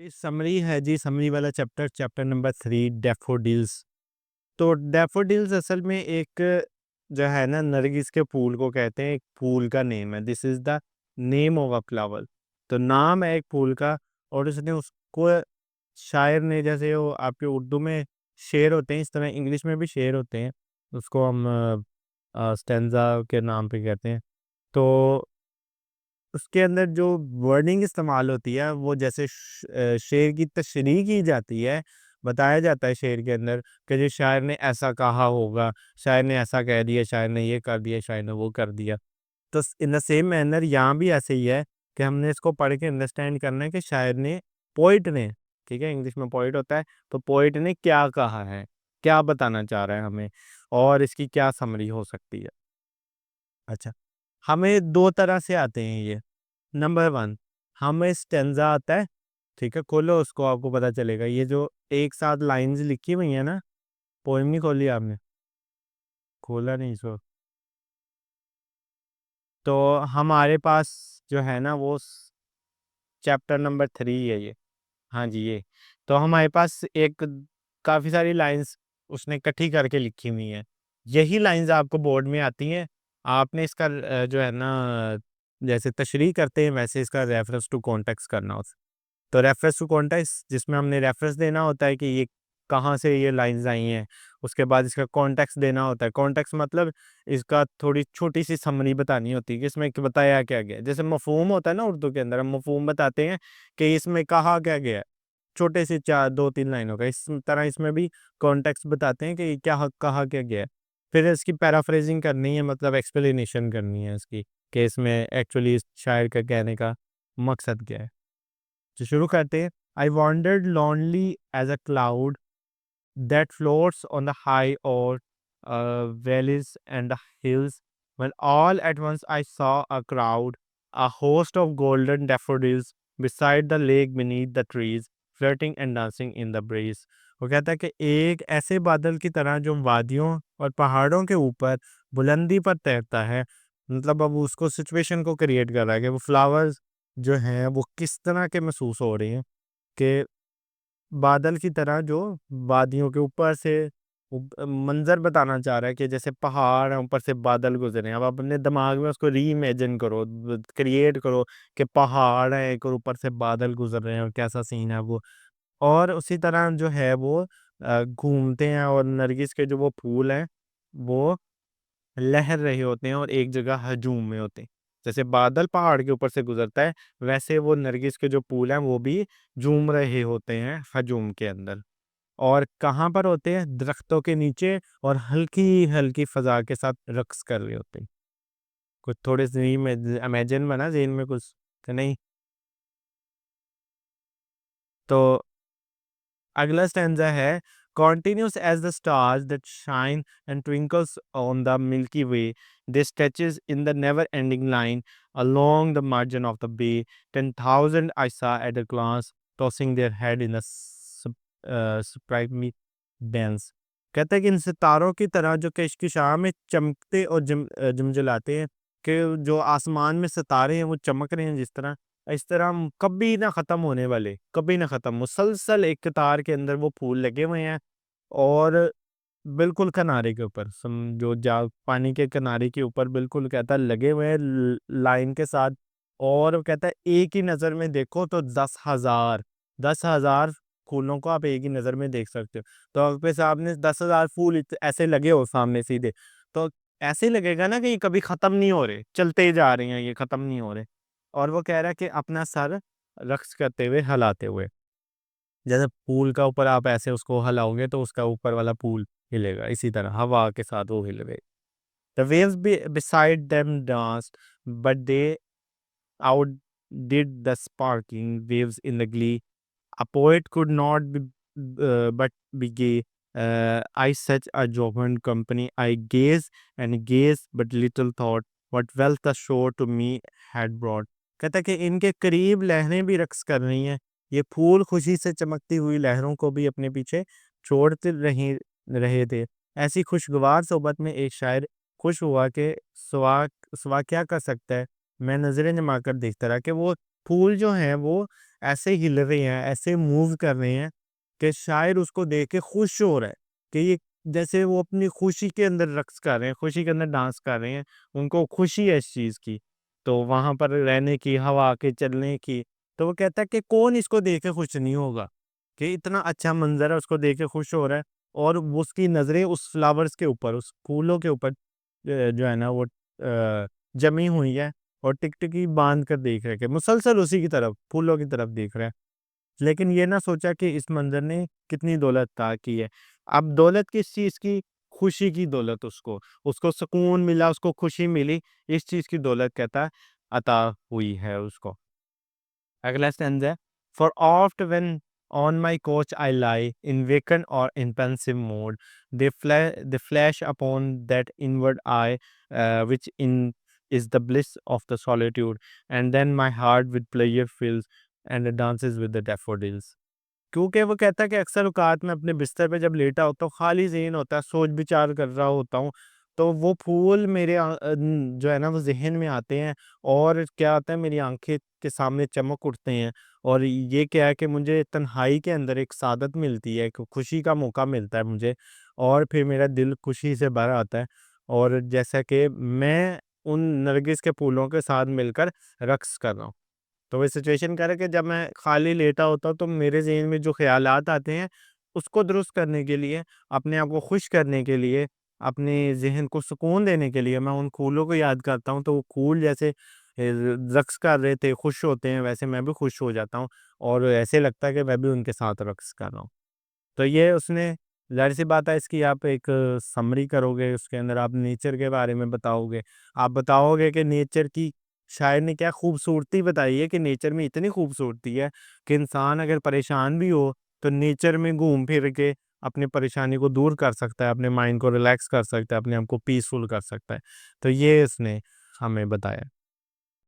ये समरी है जी, समरी वाला चैप्टर नंबर 3 डैफोडिल्स। तो डैफोडिल्स असल में एक जो है ना नरगिस के फूल को कहते हैं, एक फूल का नेम है। This is the name of a flower. तो नाम है एक फूल का और उसने उसको शायर ने, जैसे वो आपके उर्दू में शेर होते हैं, इस तरह इंग्लिश में भी शेर होते हैं। उसको हम स्टैन्ज़ा के नाम पे कहते हैं। तो उसके अंदर जो वर्डिंग इस्तेमाल होती है वो जैसे शेर की तशरीह की जाती है, बताया जाता है शेर के अंदर कि जो शायर ने ऐसा कहा होगा, शायर ने ऐसा कह दिया, शायर ने ये कर दिया, शायर ने वो कर दिया। तो इन द सेम मैनर यहाँ भी ऐसे ही है कि हमने इसको पढ़ के अंडरस्टैंड करना है कि शायर ने, पोएट ने, ठीक है, इंग्लिश में पोएट होता है, तो पोएट ने क्या कहा है, क्या बताना चाह रहा है हमें और इसकी क्या समरी हो सकती है। अच्छा, हमें 2 तरह से आते हैं ये। नंबर 1, हमें स्टेंज़ा आता है, ठीक है? खोलो उसको, आपको पता चलेगा। ये जो एक साथ लाइन्स लिखी हुई हैं ना, पोएम नहीं खोली आपने? खोला नहीं इसको। तो हमारे पास जो है ना वो चैप्टर नंबर 3 है ये। हाँ जी, ये। तो हमारे पास एक काफ़ी सारी लाइन्स उसने इकट्ठी करके लिखी हुई हैं। यही लाइन्स आपको बोर्ड में आती हैं। आपने इसका जो है ना जैसे तशरीह करते हैं वैसे इसका रेफरेंस टू कॉन्टेक्स्ट करना होता है। तो रेफरेंस टू कॉन्टेक्स्ट जिसमें हमने रेफरेंस देना होता है कि ये कहाँ से ये लाइन्स आई हैं। उसके बाद इसका कॉन्टेक्स्ट देना होता है। कॉन्टेक्स्ट मतलब इसका थोड़ी छोटी-सी समरी बतानी होती है कि इसमें क बताया क्या गया है। जैसे मफ़हूम होता है ना उर्दू के अंदर, हम मफ़हूम बताते हैं कि इसमें कहा क्या गया है। छोटे से 4 2-3 लाइनों का। इस तरह इसमें भी कॉन्टेक्स्ट बताते हैं कि क्या कहा क्या गया है। फिर इसकी पैराफ्रेज़िंग करनी है, मतलब एक्सप्लेनेशन करनी है इसकी कि इसमें एक्चुअली इस शायर का कहने का मकसद क्या है। तो शुरू करते हैं। आई wandered lonely as a cloud that floats on the high or valleys and the hills, when all at once I saw a crowd, a host of golden daffodils beside the lake beneath the trees, flirting and dancing in the breeze. वो कहता है कि एक ऐसे बादल की तरह जो वादियों और पहाड़ों के ऊपर बुलंदी पर तैरता है। मतलब अब उसको सिचुएशन को क्रिएट कर रहा है कि वो फ्लावर्स जो हैं वो किस तरह के महसूस हो रहे हैं कि बादल की तरह जो वादियों के ऊपर से मंजर बताना चाह रहा है कि जैसे पहाड़ हैं, ऊपर से बादल गुजर रहे हैं। अब अपने दिमाग में उसको री-इमेजिन करो, क्रिएट करो कि पहाड़ है एक और ऊपर से बादल गुजर रहे हैं और कैसा सीन है वो। और उसी तरह जो है वो घूमते हैं और नरगिस के जो वो फूल हैं, वो लहर रहे होते हैं और एक जगह हजूम में होते हैं। जैसे बादल पहाड़ के ऊपर से गुजरता है, वैसे वो नरगिस के जो फूल हैं वो भी झूम रहे होते हैं हजूम के अंदर। और कहाँ पर होते हैं? दरख्तों के नीचे और हल्की-हल्की फ़ज़ा के साथ रक़्स कर रहे होते हैं। कुछ थोड़े ज़हन में इमेजिन बना ज़हन में कुछ कि नहीं? तो अगला स्टैन्ज़ा है, continuous as the stars that shine and twinkles on the Milky Way, they stretches in the never-ending line along the margin of the bay. 10,000 I saw at a glance, tossing their head in a sprightly dance. कहता है कि इन सितारों की तरह जो कशमकशां में चमकते और झिलमिलाते हैं, कि जो आसमान में सितारे हैं वो चमक रहे हैं जिस तरह, इस तरह हम कभी ना ख़त्म होने वाले, कभी ना ख़त्म, मुसलसल एक कतार के अंदर वो फूल लगे हुए हैं और बिल्कुल किनारे के ऊपर जो जा पानी के किनारे के ऊपर बिल्कुल कहता है लगे हुए हैं लाइन के साथ। और वो कहता है एक ही नज़र में देखो तो 10,000 फूलों को आप एक ही नज़र में देख सकते हो। तो आपके सामने 10,000 फूल ऐसे लगे हो सामने सीधे, तो ऐसे लगेगा ना कि ये कभी ख़त्म नहीं हो रहे, चलते जा रहे हैं, ये ख़त्म नहीं हो रहे। और वो कह रहा है कि अपना सर रक़्स करते हुए, हिलाते हुए। जैसे पूल का ऊपर आप ऐसे उसको हिलाओगे तो उसका ऊपर वाला पूल हिलेगा, इसी तरह हवा के साथ वो हिले। The waves beside them danced, but they outdid the sparkling waves in the glee. A poet could not but be gay. I such a jovial company. I gaze and gaze, but little thought what wealth the shore to me had brought. कहता है कि इनके करीब लहरें भी रक्स कर रही हैं। ये फूल खुशी से चमकती हुई लहरों को भी अपने पीछे छोड़ते रहे रहे थे। ऐसी खुशगवार सोबत में एक शायर खुश हुआ कि स्वा स्वा क्या कर सकता है। मैं नजरें जमा कर देखता रहा कि वो फूल जो हैं वो ऐसे हिल रहे हैं, ऐसे मूव कर रहे हैं कि शायर उसको देख के खुश हो रहा है कि ये जैसे वो अपनी खुशी के अंदर रक़्स कर रहे हैं, खुशी के अंदर डांस कर रहे हैं, उनको खुशी है इस चीज़ की। तो वहाँ पर रहने की, हवा के चलने की, तो वो कहता है कि कौन इसको देख के खुश नहीं होगा, कि इतना अच्छा मंज़र है, उसको देख के खुश हो रहा है और वो उसकी नज़रें उस फ्लावर्स के ऊपर, उस फूलों के ऊपर जो है ना वो जमी हुई है और टिकटिकी बाँध कर देख रहा है कि मुसलसल उसी की तरफ, फूलों की तरफ देख रहा है। लेकिन ये ना सोचा कि इस मंज़र ने कितनी दौलत अता की है। अब दौलत किस चीज़ की? खुशी की दौलत उसको। उसको सुकून मिला, उसको खुशी मिली, इस चीज़ की दौलत कहता है अता हुई है उसको। अगला स्टैन्ज़ा है, "For oft when on my couch I lie, in vacant or in pensive mood, they flash upon that inward eye, which in is the bliss of the solitude, and then my heart with pleasure fills, and dances with the daffodils." क्योंकि वो कहता है कि अक्सर औक़ात मैं अपने बिस्तर पे जब लेटा होता हूँ, खाली ज़हन होता है, सोच-विचार कर रहा होता हूँ, तो वो फूल मेरे जो है ना वो ज़हन में आते हैं और क्या होता है मेरी आँखें के सामने चमक उठते हैं और ये क्या है कि मुझे तन्हाई के अंदर एक सआदत मिलती है, एक खुशी का मौका मिलता है मुझे और फिर मेरा दिल खुशी से भर आता है और जैसा कि मैं उन नरगिस के फूलों के साथ मिलकर रक़्स कर रहा हूँ। तो वो सिचुएशन कह रहा है कि जब मैं खाली लेटा होता हूँ तो मेरे ज़हन में जो ख़्यालात आते हैं, उसको दुरुस्त करने के लिए, अपने आप को खुश करने के लिए, अपने ज़हन को सुकून देने के लिए मैं उन फूलों को याद करता हूँ, तो वो फूल जैसे रक़्स कर रहे थे, खुश होते हैं, वैसे मैं भी खुश हो जाता हूँ और ऐसे लगता है कि मैं भी उनके साथ रक़्स कर रहा हूँ। तो ये उसने ज़ाहिर-सी बात है इसकी आप एक समरी करोगे, उसके अंदर आप नेचर के बारे में बताओगे। आप बताओगे कि नेचर की शायर ने क्या खूबसूरती बताई है कि नेचर में इतनी खूबसूरती है कि इंसान अगर परेशान भी हो, तो नेचर में घूम फिर के अपनी परेशानी को दूर कर सकता है, अपने माइंड को रिलैक्स कर सकता है, अपने आप को पीसफुल कर सकता है। तो ये इसने हमें बताया।